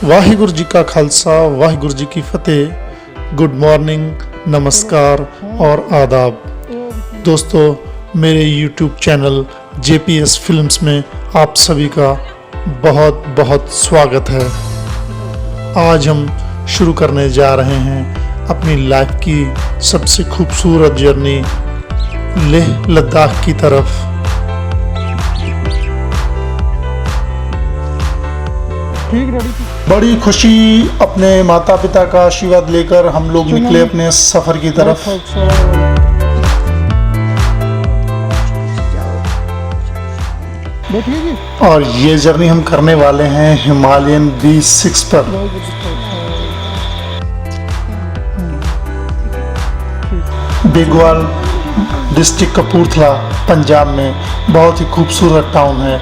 वाहिगुरु जी का खालसा वाहिगुरु जी की फतेह। Good morning, नमस्कार और आदाब। दोस्तों, मेरे YouTube चैनल JPS फिल्म्स में आप सभी का बहुत बहुत स्वागत है। आज हम शुरू करने जा रहे हैं अपनी लाइफ की सबसे खूबसूरत जर्नी लेह लद्दाख की तरफ। बड़ी खुशी अपने माता पिता का आशीर्वाद लेकर हम लोग निकले अपने सफर की तरफ। और ये जर्नी हम करने वाले हैं हिमालयन B6 पर। बेगवाल डिस्ट्रिक्ट कपूरथला पंजाब में बहुत ही खूबसूरत टाउन है।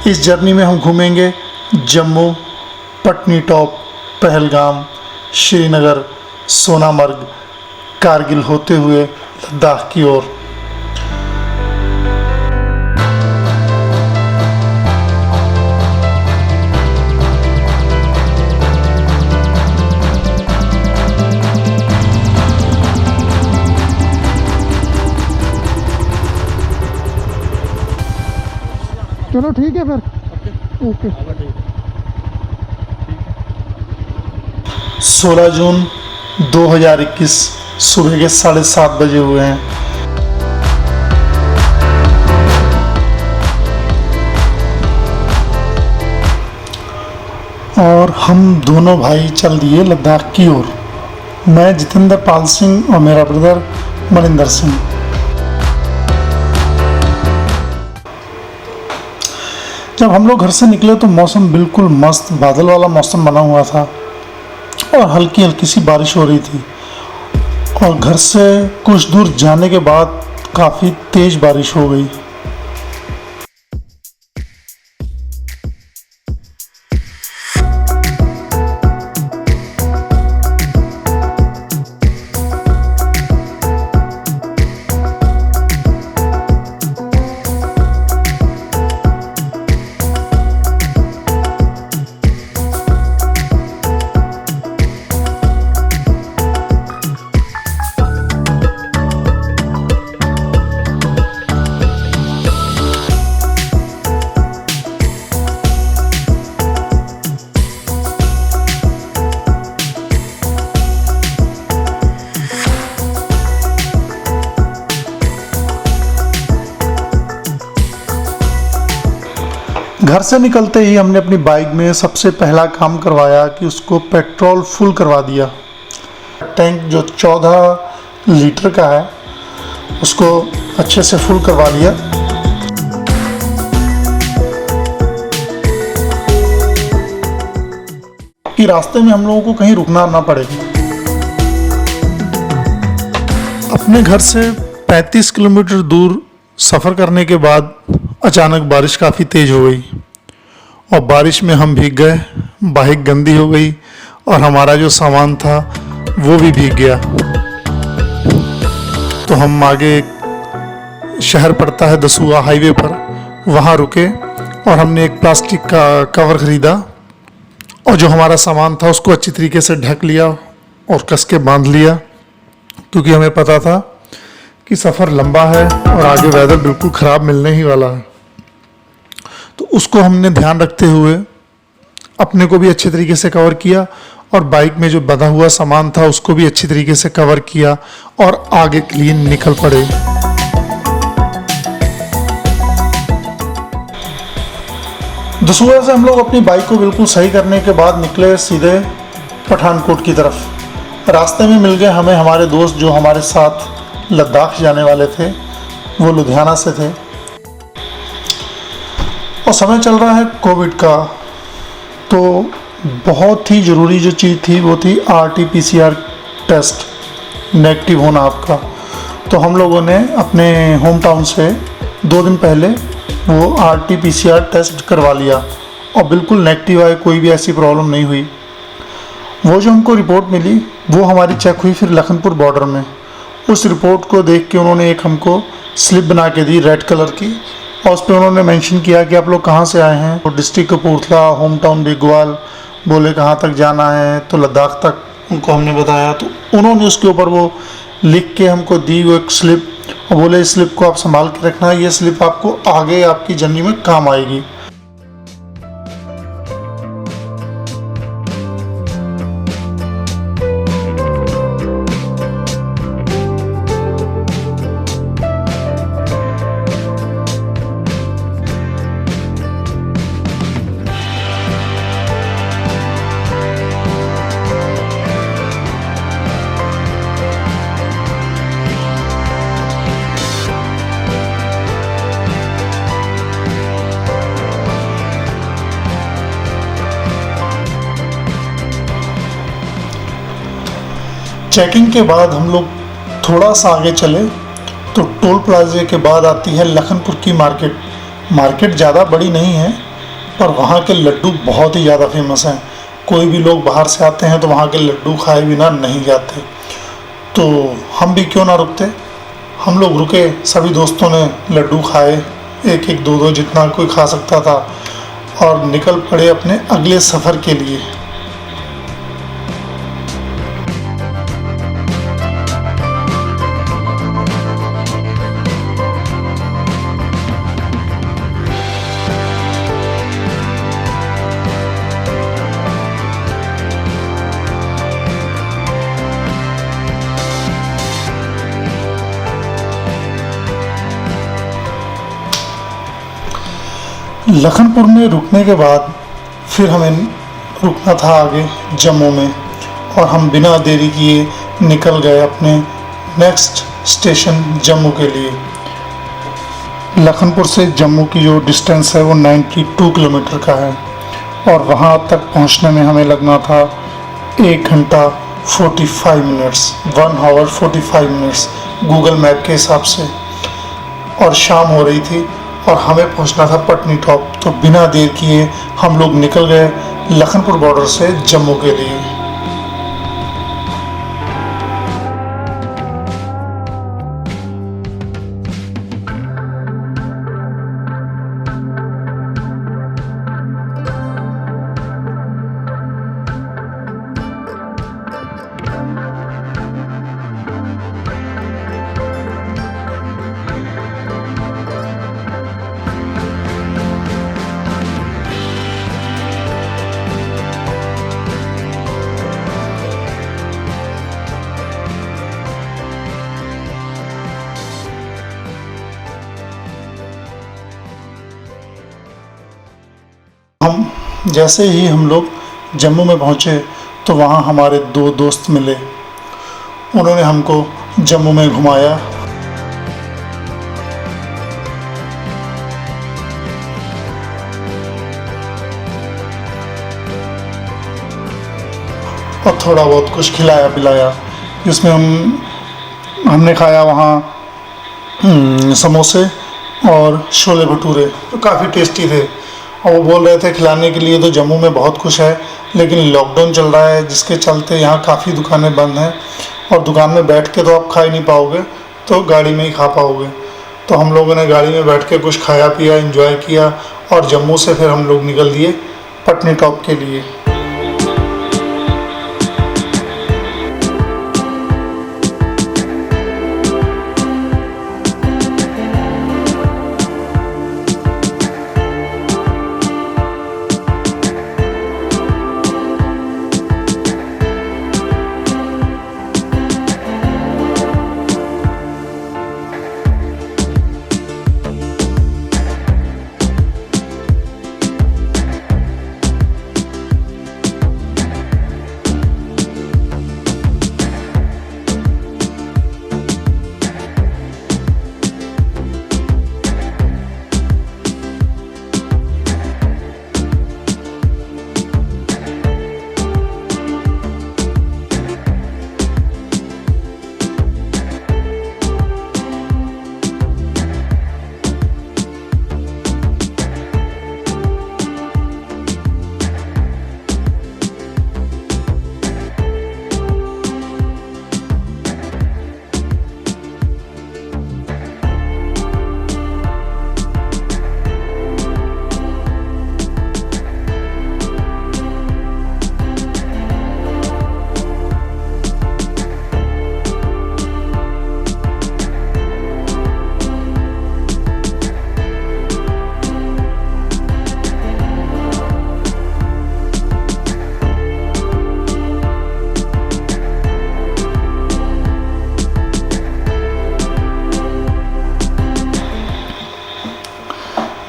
इस जर्नी में हम घूमेंगे जम्मू, पटनी टॉप, पहलगाम, श्रीनगर, सोनामर्ग, कारगिल होते हुए लद्दाख की ओर। चलो ठीक है फिर, ओके। 16 जून 2021 सुबह के 7:30 बजे हुए हैं। और हम दोनों भाई चल दिए लद्दाख की ओर। मैं जितेंद्र पाल सिंह और मेरा ब्रदर मनिंदर सिंह। जब हम लोग घर से निकले तो मौसम बिल्कुल मस्त बादल वाला मौसम बना हुआ था और हल्की हल्की सी बारिश हो रही थी। और घर से कुछ दूर जाने के बाद काफ़ी तेज बारिश हो गई। घर से निकलते ही हमने अपनी बाइक में सबसे पहला काम करवाया कि उसको पेट्रोल फुल करवा दिया। टैंक जो 14 लीटर का है उसको अच्छे से फुल करवा लिया। कि रास्ते में हम लोगों को कहीं रुकना ना पड़े। अपने घर से 35 किलोमीटर दूर सफ़र करने के बाद अचानक बारिश काफ़ी तेज़ हो गई और बारिश में हम भीग गए। बाइक गंदी हो गई और हमारा जो सामान था वो भी भीग गया। तो हम आगे एक शहर पड़ता है दसूहा हाईवे पर, वहाँ रुके और हमने एक प्लास्टिक का कवर ख़रीदा और जो हमारा सामान था उसको अच्छी तरीके से ढक लिया और कस के बांध लिया, क्योंकि हमें पता था कि सफ़र लंबा है और आगे वेदर बिल्कुल ख़राब मिलने ही वाला है। तो उसको हमने ध्यान रखते हुए अपने को भी अच्छे तरीके से कवर किया और बाइक में जो बंधा हुआ सामान था उसको भी अच्छी तरीके से कवर किया और आगे के लिए निकल पड़े। दसूहा से हम लोग अपनी बाइक को बिल्कुल सही करने के बाद निकले सीधे पठानकोट की तरफ। रास्ते में मिल गए हमें हमारे दोस्त जो हमारे साथ लद्दाख जाने वाले थे, वो लुधियाना से थे। और समय चल रहा है कोविड का, तो बहुत ही ज़रूरी जो चीज़ थी वो थी RT-PCR टेस्ट नेगेटिव होना आपका। तो हम लोगों ने अपने होम टाउन से 2 दिन पहले वो RT-PCR टेस्ट करवा लिया और बिल्कुल नेगेटिव आए, कोई भी ऐसी प्रॉब्लम नहीं हुई। वो जो हमको रिपोर्ट मिली वो हमारी चेक हुई फिर लखनपुर बॉर्डर में। उस रिपोर्ट को देख के उन्होंने एक हमको स्लिप बना के दी रेड कलर की, और उस पर उन्होंने मेंशन किया कि आप लोग कहाँ से आए हैं। तो डिस्ट्रिक्ट कपूरथला, होम टाउन बिगवाल, बोले कहाँ तक जाना है, तो लद्दाख तक उनको हमने बताया। तो उन्होंने उसके ऊपर वो लिख के हमको दी वो एक स्लिप, और बोले इस स्लिप को आप संभाल के रखना, ये स्लिप आपको आगे आपकी जर्नी में काम आएगी। चेकिंग के बाद हम लोग थोड़ा सा आगे चले तो टोल प्लाजे के बाद आती है लखनपुर की मार्केट। मार्केट ज़्यादा बड़ी नहीं है, पर वहाँ के लड्डू बहुत ही ज़्यादा फेमस हैं। कोई भी लोग बाहर से आते हैं तो वहाँ के लड्डू खाए बिना नहीं जाते। तो हम भी क्यों ना रुकते, हम लोग रुके, सभी दोस्तों ने लड्डू खाए, एक एक दो दो जितना कोई खा सकता था, और निकल पड़े अपने अगले सफ़र के लिए। लखनपुर में रुकने के बाद फिर हमें रुकना था आगे जम्मू में, और हम बिना देरी किए निकल गए अपने नेक्स्ट स्टेशन जम्मू के लिए। लखनपुर से जम्मू की जो डिस्टेंस है वो 92 किलोमीटर का है, और वहाँ तक पहुँचने में हमें लगना था 1 घंटा 45 minutes, 1 hour 45 minutes Google map के हिसाब से। और शाम हो रही थी और हमें पहुंचना था पटनी टॉप। तो बिना देर किए हम लोग निकल गए लखनपुर बॉर्डर से जम्मू के लिए। जैसे ही हम लोग जम्मू में पहुँचे तो वहाँ हमारे 2 दोस्त मिले। उन्होंने हमको जम्मू में घुमाया। और थोड़ा बहुत कुछ खिलाया पिलाया, जिसमें हमने खाया वहाँ समोसे और छोले भटूरे, तो काफ़ी टेस्टी थे। और वो बोल रहे थे खिलाने के लिए तो जम्मू में बहुत कुछ है, लेकिन लॉकडाउन चल रहा है जिसके चलते यहाँ काफ़ी दुकानें बंद हैं, और दुकान में बैठ के तो आप खा ही नहीं पाओगे, तो गाड़ी में ही खा पाओगे। तो हम लोगों ने गाड़ी में बैठ के कुछ खाया पिया, एंजॉय किया, और जम्मू से फिर हम लोग निकल दिए पटनी टॉप के लिए।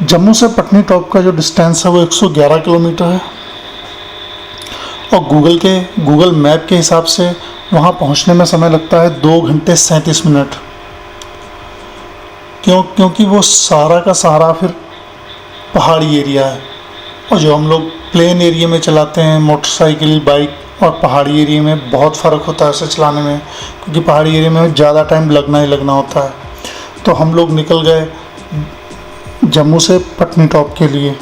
जम्मू से पटनी टॉप का जो डिस्टेंस है वो 111 किलोमीटर है और गूगल मैप के हिसाब से वहाँ पहुँचने में समय लगता है 2 घंटे 37 मिनट। क्योंकि वो सारा का सारा फिर पहाड़ी एरिया है और जो हम लोग प्लेन एरिया में चलाते हैं मोटरसाइकिल बाइक और पहाड़ी एरिया में बहुत फ़र्क होता है उसे चलाने में, क्योंकि पहाड़ी एरिया में ज़्यादा टाइम लगना ही लगना होता है। तो हम लोग निकल गए जम्मू से पटनी टॉप के लिए।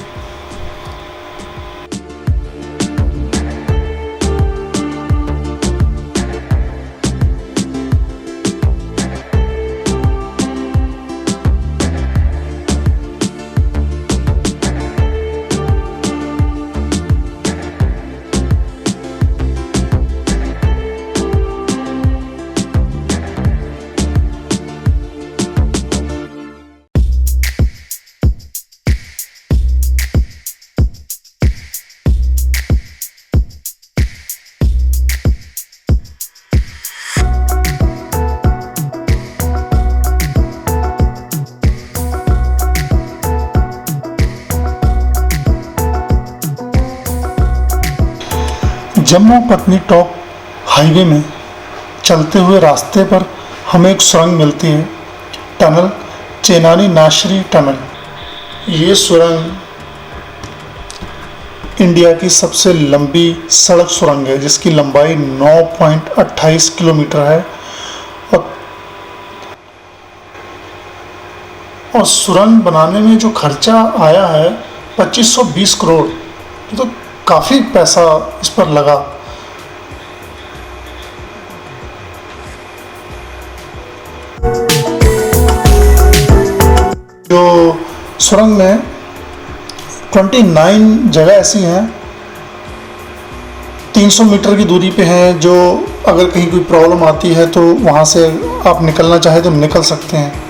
जम्मू पटनी टॉप हाईवे में चलते हुए रास्ते पर हमें एक सुरंग मिलती है, टनल चेनानी नाशरी टनल। ये सुरंग इंडिया की सबसे लंबी सड़क सुरंग है जिसकी लंबाई 9.28 किलोमीटर है और सुरंग बनाने में जो खर्चा आया है 2520 करोड़। ये तो काफ़ी पैसा इस पर लगा। जो सुरंग में 29 जगह ऐसी हैं 300 मीटर की दूरी पे हैं, जो अगर कहीं कोई प्रॉब्लम आती है तो वहाँ से आप निकलना चाहे तो निकल सकते हैं।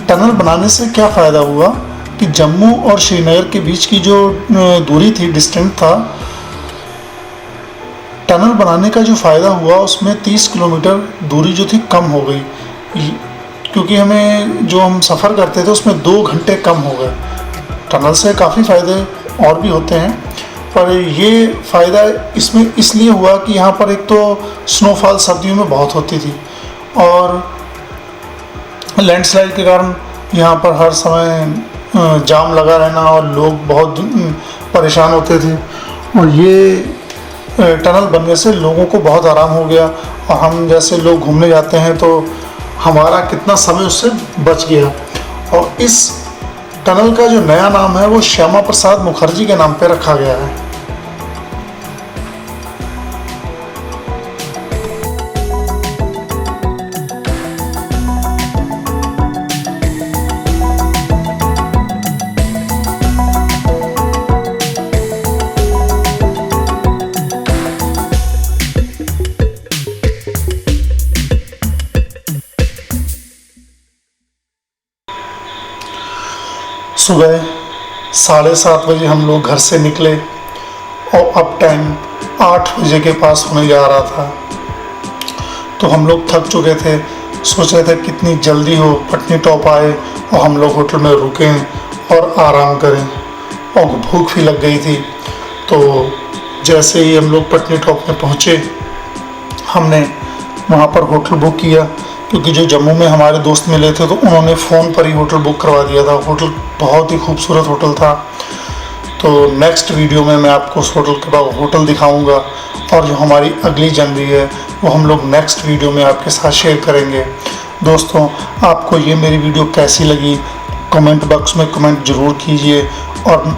टनल बनाने से क्या फ़ायदा हुआ कि जम्मू और श्रीनगर के बीच की जो दूरी थी, डिस्टेंस था, टनल बनाने का जो फ़ायदा हुआ उसमें 30 किलोमीटर दूरी जो थी कम हो गई, क्योंकि हमें जो हम सफ़र करते थे उसमें 2 घंटे कम हो गए। टनल से काफ़ी फ़ायदे और भी होते हैं, पर ये फ़ायदा इसमें इसलिए हुआ कि यहाँ पर एक तो स्नोफॉल सर्दियों में बहुत होती थी और लैंडस्लाइड के कारण यहाँ पर हर समय जाम लगा रहना और लोग बहुत परेशान होते थे। और ये टनल बनने से लोगों को बहुत आराम हो गया और हम जैसे लोग घूमने जाते हैं तो हमारा कितना समय उससे बच गया। और इस टनल का जो नया नाम है वो श्यामा प्रसाद मुखर्जी के नाम पर रखा गया है। सुबह 7:30 बजे हम लोग घर से निकले और अब टाइम 8 बजे के पास होने जा रहा था। तो हम लोग थक चुके थे, सोच रहे थे कितनी जल्दी हो पटनी टॉप आए और हम लोग होटल में रुकें और आराम करें, और भूख भी लग गई थी। तो जैसे ही हम लोग पटनी टॉप में पहुँचे हमने वहाँ पर होटल बुक किया, क्योंकि जो जम्मू में हमारे दोस्त मिले थे तो उन्होंने फ़ोन पर ही होटल बुक करवा दिया था। होटल बहुत ही खूबसूरत होटल था। तो नेक्स्ट वीडियो में मैं आपको उस होटल के बाद होटल दिखाऊंगा और जो हमारी अगली जर्नी है वो हम लोग नेक्स्ट वीडियो में आपके साथ शेयर करेंगे। दोस्तों, आपको ये मेरी वीडियो कैसी लगी कमेंट बॉक्स में कमेंट ज़रूर कीजिए और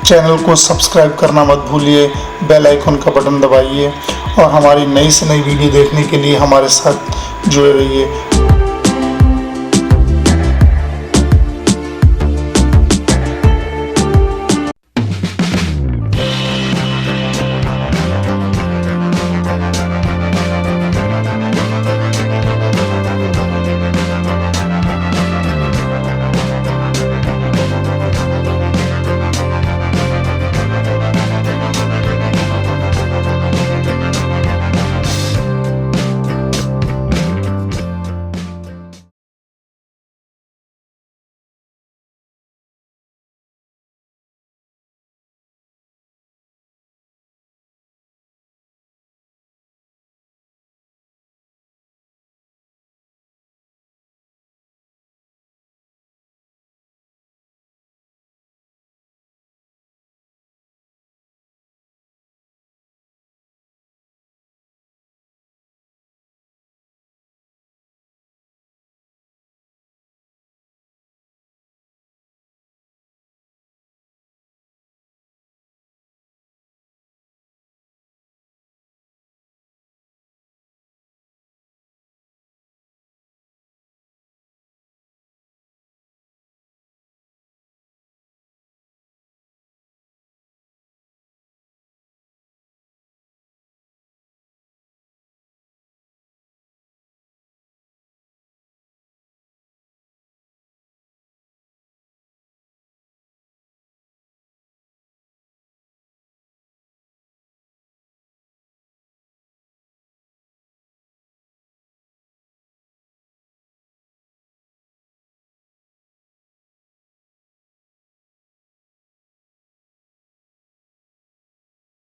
चैनल को सब्सक्राइब करना मत भूलिए, बेल आइकन का बटन दबाइए और हमारी नई से नई वीडियो देखने के लिए हमारे साथ जुड़े रहिए।